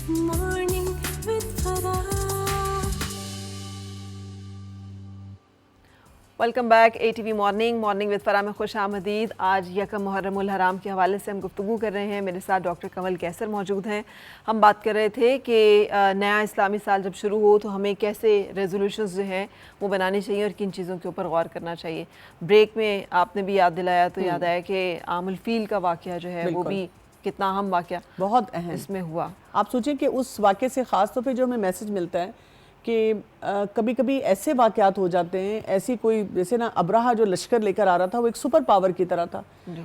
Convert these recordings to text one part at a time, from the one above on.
Morning with Farah. Welcome back ATV morning with فرا میں خوش آمدید. آج یکم محرم الحرام کے حوالے سے ہم گفتگو کر رہے ہیں. میرے ساتھ ڈاکٹر کنول کیسر موجود ہیں. ہم بات کر رہے تھے کہ نیا اسلامی سال جب شروع ہو تو ہمیں کیسے ریزولوشنز جو ہیں وہ بنانی چاہیے اور کن چیزوں کے اوپر غور کرنا چاہیے. بریک میں آپ نے بھی یاد دلایا تو یاد آیا کہ عام الفیل کا واقعہ جو ہے وہ بھی کتنا اہم واقعہ بہت اہم اس میں ہوا. آپ سوچیں کہ اس واقعے سے خاص طور پہ جو ہمیں میسج ملتا ہے کہ کبھی کبھی ایسے واقعات ہو جاتے ہیں, ایسی کوئی جیسے نا ابراہا جو لشکر لے کر آ رہا تھا وہ ایک سپر پاور کی طرح تھا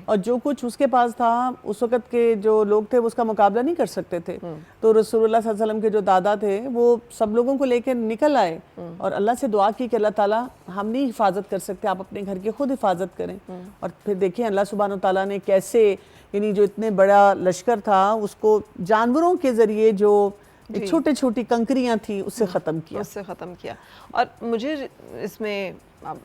اور جو کچھ اس کے پاس تھا اس وقت کے جو لوگ تھے وہ اس کا مقابلہ نہیں کر سکتے تھے. تو رسول اللہ صلی اللہ علیہ وسلم کے جو دادا تھے وہ سب لوگوں کو لے کے نکل آئے اور اللہ سے دعا کی کہ اللہ تعالیٰ ہم نہیں حفاظت کر سکتے, آپ اپنے گھر کی خود حفاظت کریں. اور پھر دیکھیں اللہ سبحانہ وتعالیٰ نے کیسے یعنی جو اتنے بڑا لشکر تھا اس کو جانوروں کے ذریعے جو چھوٹی چھوٹی کنکریاں تھیں اس سے ختم کیا. اور مجھے اس میں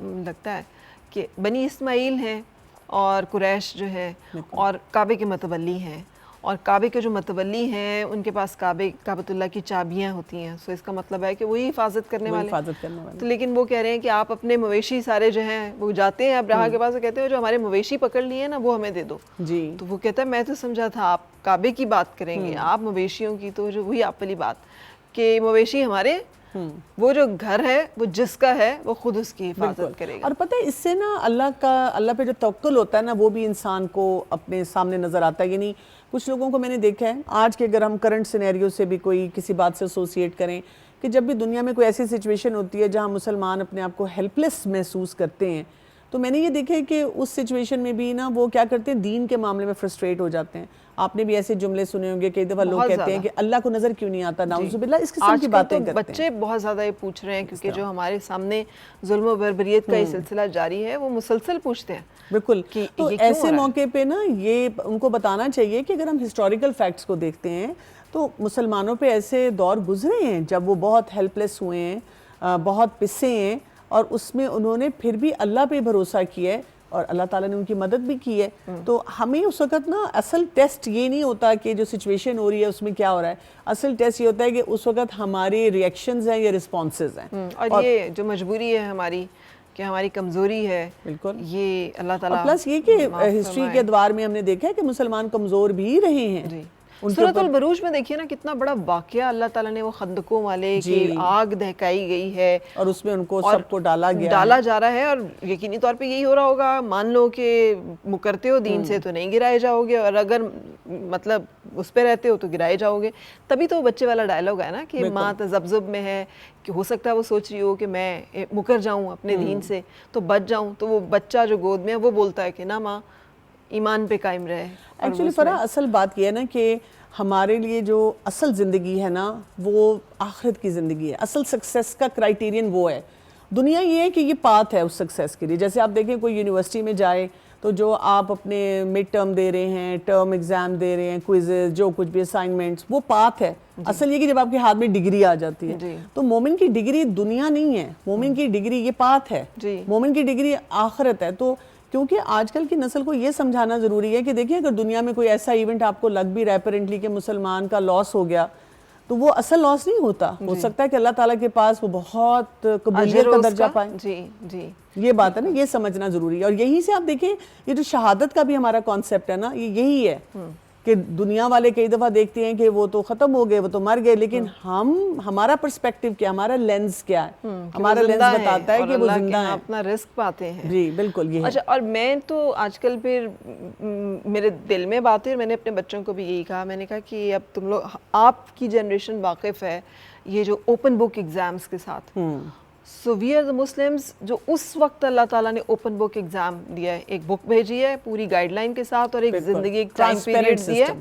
لگتا ہے کہ بنی اسماعیل ہیں اور قریش جو ہے اور کعبے کے متولی ہیں, اور کعبے کے جو متولی ہیں ان کے پاس کعبۃ اللہ کی چابیاں ہوتی ہیں. سو اس کا مطلب ہے کہ وہی حفاظت کرنے والے. تو لیکن وہ کہہ رہے ہیں کہ آپ اپنے مویشی سارے جو ہیں وہ جاتے ہیں ابراہا کے پاس اور کہتے ہیں جو ہمارے مویشی پکڑ لیے ہیں نا وہ ہمیں دے دو. تو وہ کہتا ہے میں تو سمجھا تھا آپ کعبے کی بات کریں گے, آپ مویشیوں کی, تو جو وہی آپ والی بات کہ مویشی ہمارے, وہ جو گھر ہے وہ جس کا ہے وہ خود اس کی حفاظت کرے گا. اور پتہ ہے اس سے نا اللہ پہ جو توکل ہوتا ہے نا وہ بھی انسان کو اپنے سامنے نظر آتا ہے. یعنی کچھ لوگوں کو میں نے دیکھا ہے آج کے اگر ہم کرنٹ سینیریو سے بھی کوئی کسی بات سے ایسوسیٹ کریں کہ جب بھی دنیا میں کوئی ایسی سچویشن ہوتی ہے جہاں مسلمان اپنے آپ کو ہیلپ لیس محسوس کرتے ہیں تو میں نے یہ دیکھا ہے کہ اس سچویشن میں بھی نا وہ کیا کرتے ہیں, دین کے معاملے میں فرسٹریٹ ہو جاتے ہیں. آپ نے بھی ایسے جملے سنے ہوں گے کئی دفعہ لوگ کہتے ہیں کہ اللہ کو نظر کیوں نہیں آتا, نعوذ باللہ, اس قسم کی باتیں کرتے ہیں. بچے بہت زیادہ یہ پوچھ رہے ہیں کیونکہ جو ہمارے سامنے ظلم و بربریت کا یہ سلسلہ جاری ہے وہ مسلسل پوچھتے ہیں. بالکل. تو ایسے موقع پہ نا یہ ان کو بتانا چاہیے کہ اگر ہم ہسٹوریکل فیکٹس کو دیکھتے ہیں تو مسلمانوں پہ ایسے دور گزرے ہیں جب وہ بہت ہیلپ لیس ہوئے ہیں, بہت پسے ہیں, اور اس میں انہوں نے پھر بھی اللہ پہ بھروسہ کیا ہے اور اللہ تعالیٰ نے ان کی مدد بھی کی ہے. تو ہمیں اس وقت نا اصل ٹیسٹ یہ نہیں ہوتا کہ جو سچویشن ہو رہی ہے اس میں کیا ہو رہا ہے, اصل ٹیسٹ یہ ہوتا ہے کہ اس وقت ہمارے ریئیکشنز ہیں یا رسپانسز ہیں. اور یہ جو مجبوری ہے ہماری کہ ہماری کمزوری ہے, بالکل, یہ اللہ تعالیٰ پلس یہ کہ ہسٹری کے ادوار میں ہم نے دیکھا ہے کہ مسلمان کمزور بھی رہے ہیں. سورۃ البروج میں دیکھیے نا کتنا بڑا واقعہ اللہ تعالیٰ نے وہ خندقوں والے کہ آگ دہکائی گئی ہے اور اس میں ان کو سب کو ڈالا جا رہا ہے, اور یقینی طور پہ یہی ہو رہا ہوگا, مان لو کہ مکرتے ہو دین سے تو نہیں گرائے جاؤ گے, اور اگر مطلب اس پہ رہتے ہو تو گرائے جاؤ گے. تبھی تو بچے والا ڈائلاگ ہے نا کہ ماں تذبذب میں ہے, کہ ہو سکتا ہے وہ سوچ رہی ہو کہ میں مکر جاؤں اپنے دین سے تو بچ جاؤں, تو وہ بچہ جو گود میں ہے وہ بولتا ہے کہ نا ماں ایمان پہ قائم رہے. ایکچولی فرا اصل بات یہ ہے نا کہ ہمارے لیے جو اصل زندگی ہے نا وہ آخرت کی زندگی ہے. اصل سکسیس کا کرائٹیرین وہ ہے. دنیا یہ ہے کہ یہ پاتھ ہے اس سکسیس کے لیے. جیسے آپ دیکھیں کوئی یونیورسٹی میں جائے تو جو آپ اپنے مڈ ٹرم دے رہے ہیں, ٹرم ایگزام دے رہے ہیں, کوئزز, جو کچھ بھی اسائنمنٹس, وہ پاتھ ہے. اصل یہ کہ جب آپ کے ہاتھ میں ڈگری آ جاتی ہے تو مومن کی ڈگری دنیا نہیں ہے, مومن کی ڈگری یہ پاتھ ہے, مومن کی ڈگری آخرت ہے. تو کیونکہ آج کل کی نسل کو یہ سمجھانا ضروری ہے کہ دیکھیں اگر دنیا میں کوئی ایسا ایونٹ آپ کو لگ بھی رہا ہے اپیرنٹلی کہ مسلمان کا لاس ہو گیا تو وہ اصل لاس نہیں ہوتا. ہو سکتا ہے کہ اللہ تعالیٰ کے پاس وہ بہت قبولیت کا درجہ پائیں. یہ بات ہے نا, یہ سمجھنا ضروری ہے. اور یہیں سے آپ دیکھیں یہ جو شہادت کا بھی ہمارا کانسیپٹ ہے نا یہ یہی ہے کہ دنیا والے کئی دفعہ دیکھتے ہیں کہ وہ تو ختم ہو گئے, وہ تو مر گئے, لیکن ہمارا پرسپیکٹو کیا, ہمارا لینز کیا ہے, ہمارا لینز بتاتا ہے کہ وہ زندہ ہیں, اپنا رزق پاتے ہیں. جی بالکل یہ ہے. اچھا, اور میں تو آج کل پھر میرے دل میں بات ہے, میں نے اپنے بچوں کو بھی یہی کہا, میں نے کہا کہ اب تم لوگ, آپ کی جنریشن واقف ہے یہ جو اوپن بک ایگزامز کے ساتھ. سو وی آر دا مسلمز, جو اس وقت اللہ تعالیٰ نے اوپن بک ایگزام دیا ہے, ایک بک بھیجی ہے پوری گائیڈ لائن کے ساتھ اور ایک زندگی ایک ٹائم پیریڈ دیا ہے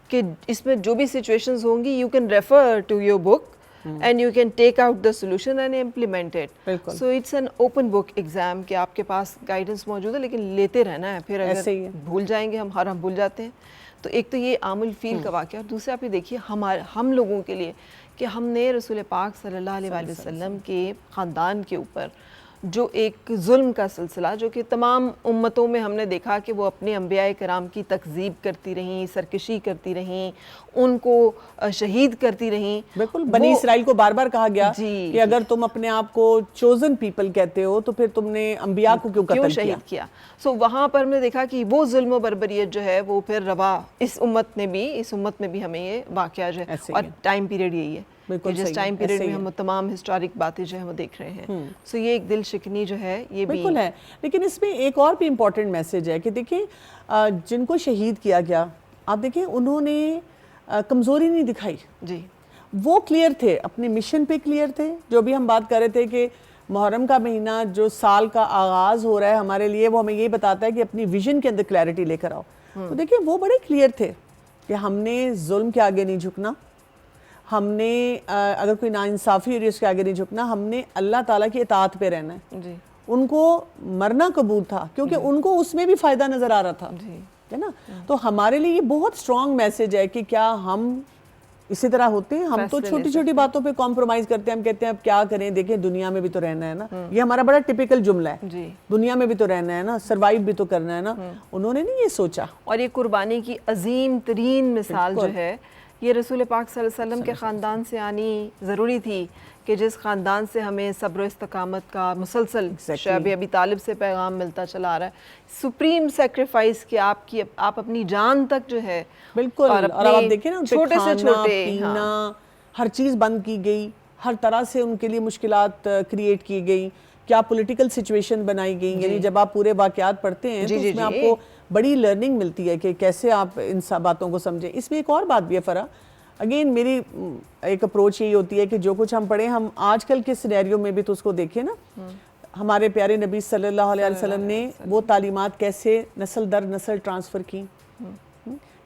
کہ اس میں جو بھی سچویشنز ہوں گی you can refer to your book and you can take out the solution and implement it. So it's an open book exam کہ آپ کے پاس گائیڈنس موجود ہے لیکن لیتے رہنا ہے. پھر اگر بھول جائیں گے ہم بھول جاتے ہیں. تو ایک تو یہ عام الفیل کا واقعہ, اور دوسرا آپ یہ دیکھیے ہم لوگوں کے لیے کہ ہم نے رسول پاک صلی اللہ علیہ وسلم کے خاندان کے اوپر جو ایک ظلم کا سلسلہ جو کہ تمام امتوں میں ہم نے دیکھا کہ وہ اپنے انبیاء کرام کی تکذیب کرتی رہیں, سرکشی کرتی رہیں, ان کو شہید کرتی رہیں. بالکل, بنی اسرائیل کو بار بار کہا گیا کہ اگر تم اپنے آپ کو چوزن پیپل کہتے ہو تو پھر تم نے انبیاء کو کیوں قتل شہید کیا. سو وہاں پر میں نے دیکھا کہ وہ ظلم و بربریت جو ہے وہ پھر روا اس امت میں بھی ہمیں یہ واقعہ جو ہے, اور ٹائم پیریڈ یہی ہے کہ جس ٹائم پیریڈ میں ہم تمام ہسٹورک باتیں جو ہیں وہ دیکھ رہے ہیں. سو یہ ایک دل شکنی جو ہے یہ بھی بالکل ہے. لیکن اس میں ایک اور بھی امپورٹنٹ میسج ہے کہ دیکھیں جن کو شہید کیا گیا, آپ دیکھیں انہوں نے کمزوری نہیں دکھائی. جی, وہ کلیئر تھے, اپنے مشن پہ کلیئر تھے. جو بھی ہم بات کر رہے تھے کہ محرم کا مہینہ جو سال کا آغاز ہو رہا ہے ہمارے لیے, وہ ہمیں یہی بتاتا ہے کہ اپنی ویژن کے اندر کلیئرٹی لے کر آؤ. تو دیکھیں وہ بڑے کلیئر تھے کہ ہم نے ظلم کے آگے نہیں جھکنا, ہم نے اگر کوئی ناانصافی ہو رہی ہے اس کے آگے نہیں جھکنا, ہم نے اللہ تعالیٰ کی اطاعت پہ رہنا ہے. جی, ان کو مرنا قبول تھا کیونکہ ان کو اس میں بھی فائدہ نظر آ رہا تھا, ہے نا. تو ہمارے لیے یہ بہت اسٹرانگ میسج ہے کہ کیا ہم اسی طرح ہوتے ہیں. ہم تو چھوٹی چھوٹی باتوں پہ کمپرومائز کرتے ہیں, ہم کہتے ہیں اب کیا کریں, دیکھیں دنیا میں بھی تو رہنا ہے نا. یہ ہمارا بڑا ٹپیکل جملہ ہے, دنیا میں بھی تو رہنا ہے نا, سروائیو بھی تو کرنا ہے نا. انہوں نے نہیں یہ سوچا. اور یہ قربانی کی عظیم ترین مثال جو ہے یہ رسول پاک صلی اللہ علیہ وسلم کے خاندان سے آنی ضروری تھی کہ جس خاندان سے ہمیں صبر و استقامت کا مسلسل شعب ابی طالب سے پیغام ملتا چلا آ رہا ہے. سپریم سیکریفائس کہ آپ اپنی جان تک جو ہے بالکل, اور آپ دیکھیں نا چھوٹے سے چھوٹے پینا ہر چیز بند کی گئی, ہر طرح سے ان کے لیے مشکلات کریٹ کی گئی, کیا پولیٹیکل سچویشن بنائی گئی. یعنی جب آپ پورے واقعات پڑھتے ہیں تو اس میں آپ کو بڑی لرننگ ملتی ہے کہ کیسے آپ ان باتوں کو سمجھیں. اس میں ایک اور بات بھی ہے فرح, اگین میری ایک اپروچ یہی ہوتی ہے کہ جو کچھ ہم پڑھیں ہم آج کل کے سینیریو میں بھی تو اس کو دیکھیں نا. ہمارے پیارے نبی صلی اللہ علیہ وسلم نے وہ تعلیمات کیسے نسل در نسل ٹرانسفر کی,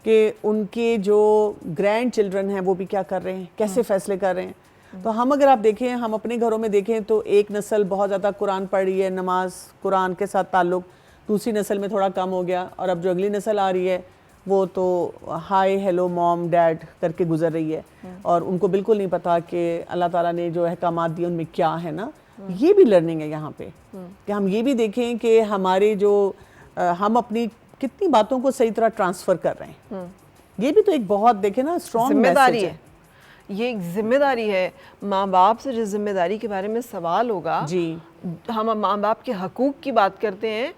کہ ان کے جو گرینڈ چلڈرن ہیں وہ بھی کیا کر رہے ہیں, کیسے فیصلے کر رہے ہیں. تو ہم اگر آپ دیکھیں, ہم اپنے گھروں میں دیکھیں تو ایک نسل بہت زیادہ قرآن پڑھ رہی ہے, نماز قرآن کے ساتھ تعلق, دوسری نسل میں تھوڑا کم ہو گیا, اور اب جو اگلی نسل آ رہی ہے وہ تو ہائی ہیلو موم ڈیڈ کر کے گزر رہی ہے, اور ان کو بالکل نہیں پتا کہ اللہ تعالیٰ نے جو احکامات دیے ان میں کیا ہے نا. یہ بھی لرننگ ہے یہاں پہ کہ ہم یہ بھی دیکھیں کہ ہمارے جو ہم اپنی کتنی باتوں کو صحیح طرح ٹرانسفر کر رہے ہیں. یہ بھی تو ایک بہت دیکھیں نا اسٹرانگ میسج ہے. یہ ایک ذمہ داری ہے. ماں باپ سے جس ذمہ داری کے بارے میں سوال ہوگا, ہم ماں باپ کے حقوق کی بات کرتے ہیں,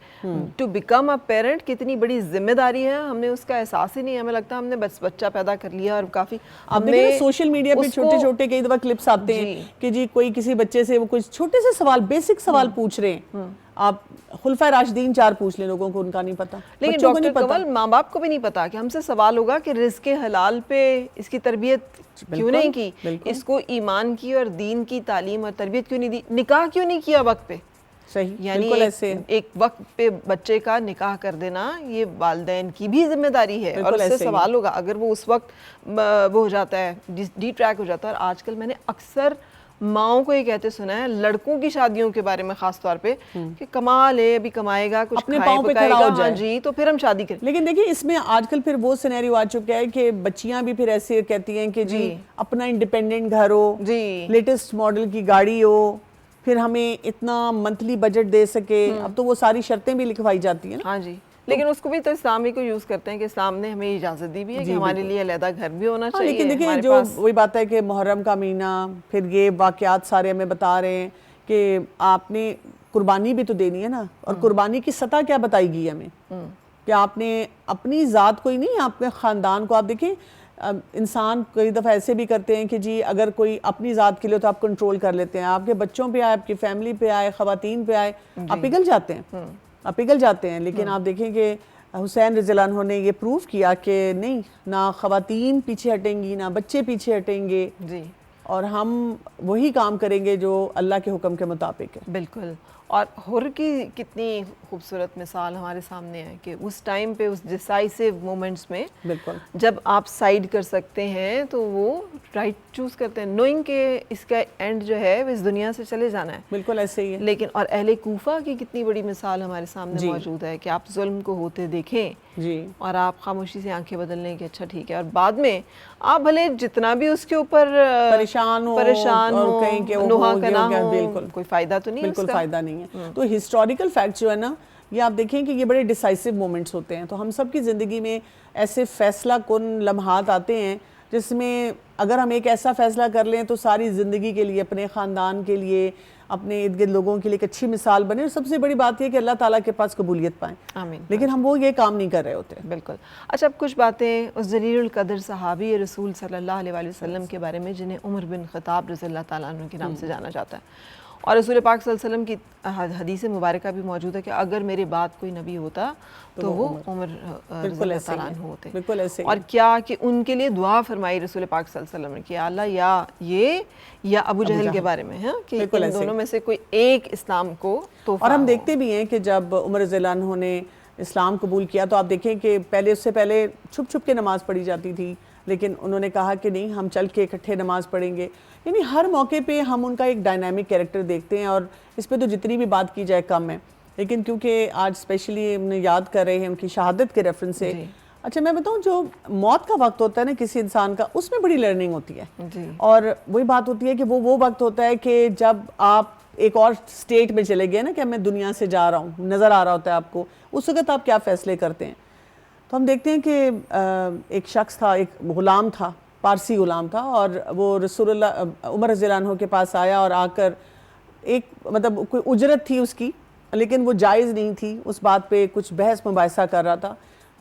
ٹو بیکم اے پیرنٹ کتنی بڑی ذمہ داری ہے, ہم نے اس کا احساس ہی نہیں. ہمیں لگتا ہے ہم نے بس بچہ پیدا کر لیا اور کافی. اب سوشل میڈیا پہ چھوٹے چھوٹے کئی دفعہ کلپس آتے ہیں کہ جی کوئی کسی بچے سے وہ کچھ چھوٹے سے سوال, بیسک سوال پوچھ رہے ہیں. آپ خلفائے راشدین 4 پوچھ لیں, لوگوں کو ان کا نہیں پتا. لیکن ڈاکٹر کمل ماں باپ کو بھی نہیں پتا کہ ہم سے سوال ہوگا کہ رزق حلال پہ اس کی تربیت کیوں نہیں کی, اس کو ایمان کی اور دین کی تعلیم اور تربیت کیوں نہیں دی, نکاح کیوں نہیں کیا وقت پہ. صحیح, یعنی ایک وقت پہ بچے کا نکاح کر دینا یہ والدین کی بھی ذمہ داری ہے, اور اس سے سوال ہوگا اگر وہ اس وقت وہ ہو جاتا ہے, ڈی ٹریک ہو جاتا ہے. اور آج کل میں نے اکثر ماؤں کو یہ کہتے سنا ہے لڑکوں کی شادیوں کے بارے میں خاص طور پہ کہ کما لے, ابھی کمائے گا, کچھ اپنے پاؤں پہ کھڑا ہو جائے, جی تو پھر ہم شادی کریں. لیکن دیکھیں اس میں آج کل پھر وہ سینیریو آ چکا ہے کہ بچیاں بھی پھر ایسے کہتی ہیں کہ جی اپنا انڈیپینڈنٹ گھر ہو, لیٹسٹ ماڈل کی گاڑی ہو, پھر ہمیں اتنا منتھلی بجٹ دے سکے. اب تو وہ ساری شرطیں بھی لکھوائی جاتی ہیں. ہاں جی, لیکن اس کو بھی تو اسلامی کو یوز کرتے ہیں کہ اسلام نے ہمیں اجازت دی بھی ہے کہ ہمارے لیے علیحدہ گھر بھی ہونا چاہیے. لیکن دیکھیں جو وہی بات ہے کہ محرم کا مہینہ, پھر یہ واقعات سارے ہمیں بتا رہے ہیں کہ آپ نے قربانی بھی تو دینی ہے نا, اور قربانی کی سطح کیا بتائی گئی ہمیں کہ آپ نے اپنی ذات کو ہی نہیں, آپ کے خاندان کو. آپ دیکھیں انسان کئی دفعہ ایسے بھی کرتے ہیں کہ جی اگر کوئی اپنی ذات کے لیے تو آپ کنٹرول کر لیتے ہیں, آپ کے بچوں پہ آئے, آپ کی فیملی پہ آئے, خواتین پہ آئے, آپ پگھل جاتے ہیں, آپ پگھل جاتے ہیں. لیکن آپ دیکھیں کہ حسین رضی اللہ عنہ نے یہ پروف کیا کہ نہیں, نہ خواتین پیچھے ہٹیں گی, نہ بچے پیچھے ہٹیں گے, اور ہم وہی کام کریں گے جو اللہ کے حکم کے مطابق ہے. بالکل. اور حر کی کتنی خوبصورت مثال ہمارے سامنے ہے کہ اس ٹائم پہ اس ڈیسائسو مومنٹس میں بالکل جب آپ سائیڈ کر سکتے ہیں تو وہ رائٹ چوز کرتے ہیں, نوئنگ کہ اس کا اینڈ جو ہے وہ اس دنیا سے چلے جانا ہے. بالکل ایسے ہی ہے. لیکن اور اہل کوفہ کی کتنی بڑی مثال ہمارے سامنے موجود ہے کہ آپ ظلم کو ہوتے دیکھیں اور آپ خاموشی سے آنکھیں بدل لیں کہ اچھا ٹھیک ہے, اور بعد میں آپ بھلے جتنا بھی اس کے اوپر پریشان ہو, نوحہ کا نہ ہو, کوئی فائدہ تو نہیں, بالکل فائدہ نہیں. نہیں ہیں. تو ہسٹوریکل فیکٹ جو ہے نا یہ آپ دیکھیں کہ یہ بڑے ڈیسائسو مومنٹس ہوتے ہیں. تو ہم سب کی زندگی میں ایسے فیصلہ کن لمحات آتے ہیں جس میں اگر ہم ایک ایسا فیصلہ کر لیں تو ساری زندگی کے لیے, اپنے خاندان کے لیے, اپنے ارد گرد لوگوں کے لیے ایک اچھی مثال بنے. اور سب سے بڑی بات یہ کہ اللہ تعالیٰ کے پاس قبولیت پائیں. آمین. لیکن ہم وہ یہ کام نہیں کر رہے ہوتے. بالکل. اچھا اب کچھ باتیں اس جلیل القدر صحابی رسول صلی اللہ علیہ وآلہ وسلم کے بارے میں جنہیں عمر بن خطاب رضی اللہ تعالیٰ عنہ کے نام سے جانا جاتا ہے. اور رسول پاک صلی اللہ علیہ وسلم کی حدیث مبارکہ بھی موجود ہے کہ اگر میرے بعد کوئی نبی ہوتا تو وہ عمر رضی اللہ تعالیٰ عنہ ہوتے. بالکل ایسے. اور کیا کہ ان کے لیے دعا فرمائی رسول پاک صلی اللہ علیہ وسلم نے کہ اللہ یا یہ یا ابو جہل کے بارے میں, کہ ان دونوں میں سے کوئی ایک اسلام کو توفہ. اور ہم دیکھتے بھی ہیں کہ جب عمر رضی اللہ عنہ نے اسلام قبول کیا تو آپ دیکھیں کہ پہلے اس سے پہلے چھپ چھپ کے نماز پڑھی جاتی تھی, لیکن انہوں نے کہا کہ نہیں ہم چل کے اکٹھے نماز پڑھیں گے. یعنی ہر موقع پہ ہم ان کا ایک ڈائنامک کیریکٹر دیکھتے ہیں, اور اس پہ تو جتنی بھی بات کی جائے کم ہے. لیکن کیونکہ آج اسپیشلی ہم نے یاد کر رہے ہیں ان کی شہادت کے ریفرنس سے. اچھا میں بتاؤں, جو موت کا وقت ہوتا ہے نا کسی انسان کا, اس میں بڑی لرننگ ہوتی ہے. اور وہی بات ہوتی ہے کہ وہ وقت ہوتا ہے کہ جب آپ ایک اور سٹیٹ میں چلے گئے نا کہ میں دنیا سے جا رہا ہوں, نظر آ رہا ہوتا ہے آپ کو, اس وقت آپ کیا فیصلے کرتے ہیں. تو ہم دیکھتے ہیں کہ ایک شخص تھا, ایک غلام تھا, پارسی غلام تھا, اور وہ رسول اللہ عمر رضی اللہ عنہ کے پاس آیا اور آ کر ایک مطلب کوئی اجرت تھی اس کی, لیکن وہ جائز نہیں تھی, اس بات پہ کچھ بحث مباحثہ کر رہا تھا.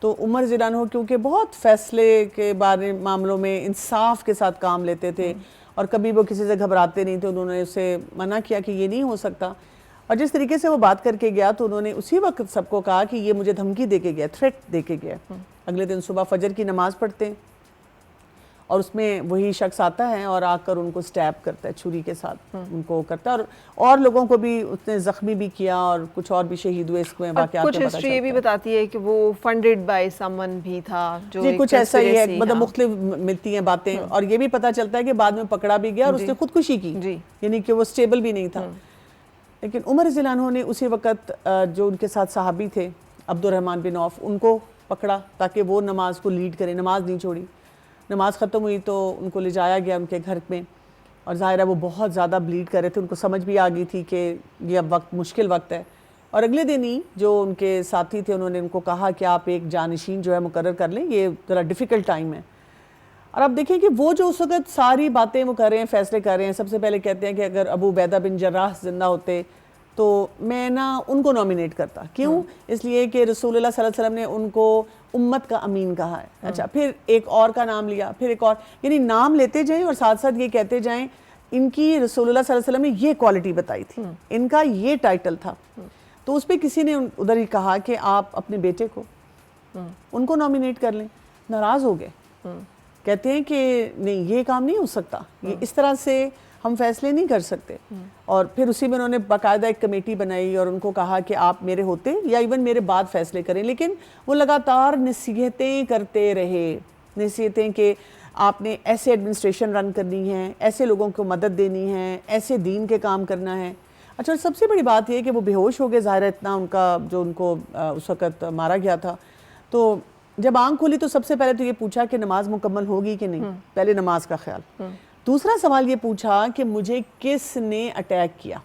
تو عمر رضی اللہ عنہ کیونکہ بہت فیصلے کے بارے معاملوں میں انصاف کے ساتھ کام لیتے تھے اور کبھی وہ کسی سے گھبراتے نہیں تھے, انہوں نے اسے منع کیا کہ یہ نہیں ہو سکتا. اور جس طریقے سے وہ بات کر کے گیا تو انہوں نے اسی وقت سب کو کہا کہ یہ مجھے دھمکی دے کے گیا, تھریٹ دے کے گیا. اگلے دن صبح فجر کی نماز پڑھتے ہیں اور اس میں وہی شخص آتا ہے اور آ کر ان کو سٹیپ کرتا ہے چھری کے ساتھ, ان کو کرتا ہے, اور لوگوں کو بھی اس نے زخمی بھی کیا اور کچھ اور بھی شہید ہوئے. اس میں واقعات کچھ ہسٹری یہ بھی بتاتی ہے کہ وہ فنڈڈ بائی سمن بھی تھا, جو جی کچھ ایسا ہی ہے, مطلب مختلف ملتی ہیں باتیں. اور یہ بھی پتہ چلتا ہے کہ بعد میں پکڑا بھی گیا اور اس نے خودکشی کی, یعنی کہ وہ سٹیبل بھی نہیں تھا. لیکن عمر رضی اللہ عنہ نے اسی وقت جو ان کے ساتھ صحابی تھے عبد الرحمن بن عوف, ان کو پکڑا تاکہ وہ نماز کو لیڈ کریں. نماز نہیں چھوڑی. نماز ختم ہوئی تو ان کو لے جایا گیا ان کے گھر میں, اور ظاہر ہے وہ بہت زیادہ بلیڈ کر رہے تھے. ان کو سمجھ بھی آ گئی تھی کہ یہ اب وقت مشکل وقت ہے. اور اگلے دن ہی جو ان کے ساتھی تھے انہوں نے ان کو کہا کہ آپ ایک جانشین جو ہے مقرر کر لیں, یہ ذرا ڈیفیکلٹ ٹائم ہے. اور آپ دیکھیں کہ وہ جو اس وقت ساری باتیں وہ کر رہے ہیں, فیصلے کر رہے ہیں. سب سے پہلے کہتے ہیں کہ اگر ابو عبیدہ بن جراح زندہ ہوتے تو میں ان کو نامینیٹ کرتا. کیوں؟ اس لیے کہ رسول اللہ صلی اللہ علیہ وسلم نے ان کو امت کا امین کہا ہے. اچھا پھر ایک اور کا نام لیا, پھر ایک اور, یعنی نام لیتے جائیں اور ساتھ ساتھ یہ کہتے جائیں ان کی رسول اللہ صلی اللہ علیہ وسلم نے یہ کوالٹی بتائی تھی, ان کا یہ ٹائٹل تھا. تو اس پہ کسی نے ادھر ہی کہا کہ آپ اپنے بیٹے کو ان کو نامینیٹ کر لیں. ناراض ہو گئے, کہتے ہیں کہ نہیں یہ کام نہیں ہو سکتا, یہ اس طرح سے ہم فیصلے نہیں کر سکتے. اور پھر اسی میں انہوں نے باقاعدہ ایک کمیٹی بنائی اور ان کو کہا کہ آپ میرے ہوتے یا ایون میرے بعد فیصلے کریں. لیکن وہ لگاتار نصیحتیں کرتے رہے, نصیحتیں کہ آپ نے ایسے ایڈمنسٹریشن رن کرنی ہے, ایسے لوگوں کو مدد دینی ہے, ایسے دین کے کام کرنا ہے. اچھا سب سے بڑی بات یہ کہ وہ بے ہوش ہو گئے, ظاہر ہے اتنا ان کا جو ان کو اس وقت مارا گیا تھا. تو جب آنکھ کھولی تو سب سے پہلے تو یہ پوچھا کہ نماز مکمل ہوگی کہ نہیں, پہلے نماز کا خیال. دوسرا سوال یہ پوچھا کہ مجھے کس نے اٹیک کیا.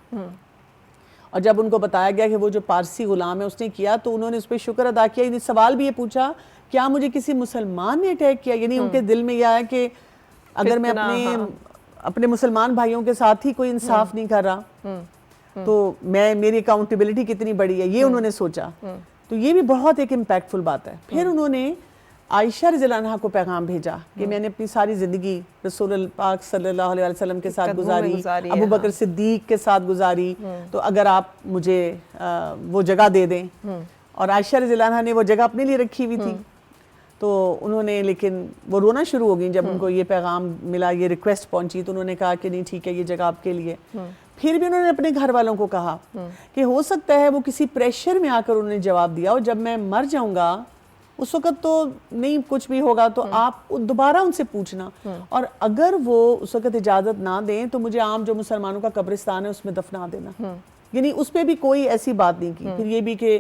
اور جب ان کو بتایا گیا کہ وہ جو پارسی غلام ہے اس نے کیا تو انہوں نے اس پہ شکر ادا کیا. یعنی سوال بھی یہ پوچھا کیا مجھے کسی مسلمان نے اٹیک کیا. یعنی ان کے دل میں یہ آیا کہ اگر میں اپنے مسلمان بھائیوں کے ساتھ ہی کوئی انصاف نہیں کر رہا تو میری اکاؤنٹیبلٹی کتنی بڑی ہے, یہ انہوں نے سوچا. تو یہ بھی بہت ایک امپیکٹفل بات ہے. پھر انہوں نے عائشہ رضی اللہ عنہا کو پیغام بھیجا کہ میں نے اپنی ساری زندگی رسول اللہ پاک صلی اللہ علیہ وسلم کے ساتھ گزاری, ابو بکر صدیق کے ساتھ گزاری, تو اگر آپ مجھے وہ جگہ دے دیں. اور عائشہ رضی اللہ عنہا نے وہ جگہ اپنے لیے رکھی ہوئی تھی. تو انہوں نے, لیکن وہ رونا شروع ہو گئی جب ان کو یہ پیغام ملا, یہ ریکویسٹ پہنچی. تو انہوں نے کہا کہ نہیں ٹھیک ہے یہ جگہ آپ کے لیے. پھر بھی انہوں نے اپنے گھر والوں کو کہا کہ ہو سکتا ہے وہ کسی پریشر میں آ کر انہوں نے جواب دیا, اور جب میں مر جاؤں گا اس وقت تو نہیں کچھ بھی ہوگا تو آپ دوبارہ ان سے پوچھنا, اور اگر وہ اس وقت اجازت نہ دیں تو مجھے عام جو مسلمانوں کا قبرستان ہے اس میں دفنا دینا. یعنی اس پہ بھی کوئی ایسی بات نہیں کی. پھر یہ بھی کہ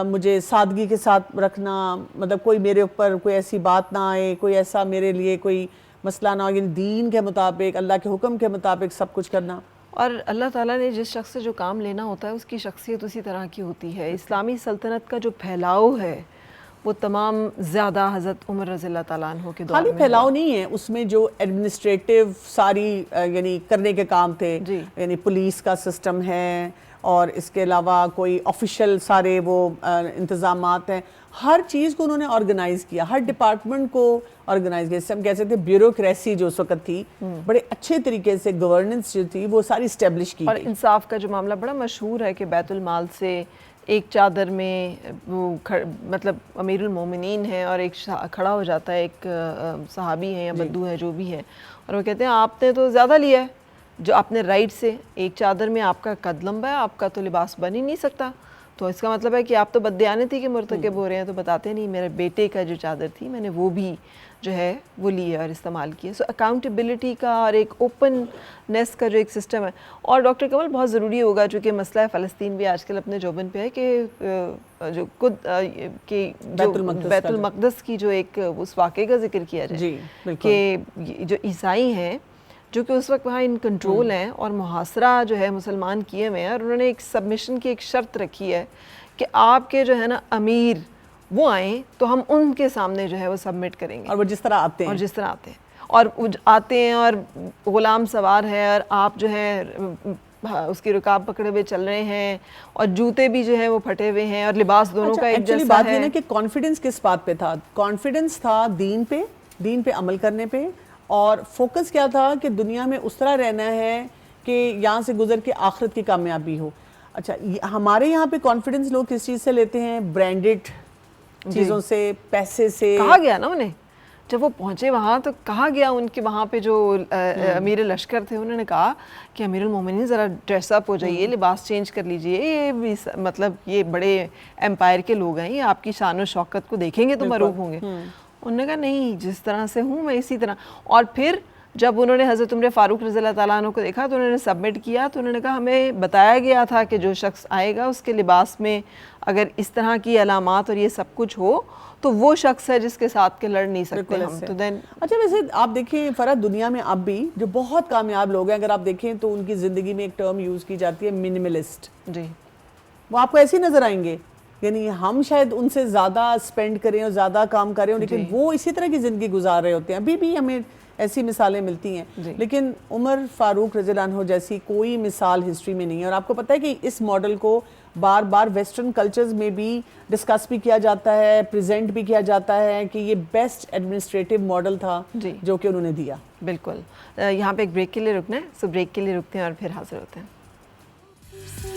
مجھے سادگی کے ساتھ رکھنا, مطلب کوئی میرے اوپر کوئی ایسی بات نہ آئے, کوئی ایسا میرے لیے کوئی مسئلہ نہ ہو, یعنی دین کے مطابق اللہ کے حکم کے مطابق سب کچھ کرنا. اور اللہ تعالیٰ نے جس شخص سے جو کام لینا ہوتا ہے اس کی شخصیت اسی طرح کی ہوتی ہے. اسلامی سلطنت کا جو پھیلاؤ ہے وہ تمام زیادہ حضرت عمر رضی اللہ تعالیٰ عنہ کے دور خالی میں پھیلاؤ نہیں ہے, اس میں جو ایڈمنسٹریٹو ساری یعنی کرنے کے کام تھے, یعنی پولیس کا سسٹم ہے اور اس کے علاوہ کوئی آفیشیل سارے وہ انتظامات ہیں, ہر چیز کو انہوں نے آرگنائز کیا, ہر ڈپارٹمنٹ کو آرگنائز کیا. جیسے ہم کہہ سکتے بیوروکریسی جو اس وقت تھی بڑے اچھے طریقے سے گورننس جو تھی وہ ساری اسٹیبلش کی اور گئی. انصاف کا جو معاملہ بڑا مشہور ہے کہ بیت المال سے ایک چادر میں وہ مطلب امیر المومنین ہے اور ایک کھڑا ہو جاتا ہے, ایک صحابی ہے یا بدو ہے جو بھی ہے, اور وہ کہتے ہیں آپ نے تو زیادہ لیا ہے, جو آپ نے رائٹ سے ایک چادر میں آپ کا قد لمبا ہے, آپ کا تو لباس بن ہی نہیں سکتا, تو اس کا مطلب ہے کہ آپ تو بددیانتی کے مرتکب ہو رہے ہیں. تو بتاتے نہیں میرے بیٹے کا جو چادر تھی میں نے وہ بھی جو ہے وہ لی اور استعمال کیا. سو اکاؤنٹیبلٹی کا اور ایک اوپننیس کا جو ایک سسٹم ہے. اور ڈاکٹر کمل بہت ضروری ہوگا چونکہ مسئلہ فلسطین بھی آج کل اپنے جوبن پہ ہے کہ جو خود کہ بیت المقدس کی جو ایک اس واقعے کا ذکر کیا جائے کہ جو عیسائی ہیں جو کہ اس وقت وہاں ان کنٹرول ہیں اور محاصرہ جو ہے مسلمان کیے ہوئے ہیں, اور انہوں نے ایک سبمیشن کی ایک شرط رکھی ہے کہ آپ کے جو ہے نا امیر وہ آئیں تو ہم ان کے سامنے جو ہے وہ سبمٹ کریں گے, اور وہ جس طرح آتے ہیں اور جس طرح آتے ہیں اور آتے ہیں اور غلام سوار ہے اور آپ جو ہے اس کی رکاب پکڑے ہوئے چل رہے ہیں اور جوتے بھی جو ہے وہ پھٹے ہوئے ہیں اور لباس دونوں کا ایک جیسا بات ہے. یہ نا کہ کانفیڈنس کس بات پہ تھا؟ کانفیڈنس تھا دین پہ عمل کرنے پہ, اور فوکس کیا تھا کہ دنیا میں اس طرح رہنا ہے کہ یہاں سے گزر کے آخرت کی کامیابی ہو. اچھا ہمارے یہاں پہ کانفیڈنس لوگ کس چیز سے لیتے ہیں؟ برانڈڈ چیزوں سے, پیسے سے. کہا گیا نا انہیں جب وہ پہنچے وہاں تو کہا گیا ان کے وہاں پہ جو امیر لشکر تھے انہوں نے کہا کہ امیر المومنین ذرا ڈریس اپ ہو جائیے, لباس چینج کر لیجئے, یہ بھی مطلب یہ بڑے امپائر کے لوگ ہیں, یہ آپ کی شان و شوکت کو دیکھیں گے تو مروب ہوں گے. انہوں نے کہا نہیں, جس طرح سے ہوں میں اسی طرح. اور پھر جب انہوں نے حضرت عمر فاروق رضی اللہ تعالیٰ عنہ کو دیکھا تو انہوں نے سبمٹ کیا, تو انہوں نے کہا ہمیں بتایا گیا تھا کہ جو شخص آئے گا اس کے لباس میں اگر اس طرح کی علامات اور یہ سب کچھ ہو تو وہ شخص ہے جس کے ساتھ کے لڑ نہیں سکتے ہم. تو دین اچھا ویسے آپ دیکھیں فرح, دنیا میں اب بھی جو بہت کامیاب لوگ ہیں اگر آپ دیکھیں تو ان کی زندگی میں ایک ٹرم یوز کی جاتی ہے منیملسٹ. جی وہ آپ کو ایسے نظر آئیں گے, یعنی ہم شاید ان سے زیادہ سپینڈ کریں اور زیادہ کام کریں لیکن وہ اسی طرح کی زندگی گزار رہے ہوتے ہیں. ابھی بھی ہمیں ایسی مثالیں ملتی ہیں, لیکن عمر فاروق رضی اللہ عنہ جیسی کوئی مثال ہسٹری میں نہیں ہے. اور آپ کو پتہ ہے کہ اس ماڈل کو بار بار ویسٹرن کلچرز میں بھی ڈسکس بھی کیا جاتا ہے, پریزنٹ بھی کیا جاتا ہے کہ یہ بیسٹ ایڈمنسٹریٹو ماڈل تھا جو کہ انہوں نے دیا. بالکل. یہاں پہ ایک بریک کے لیے رکنا ہے, سو بریک کے لیے رکتے ہیں اور پھر حاضر ہوتے ہیں.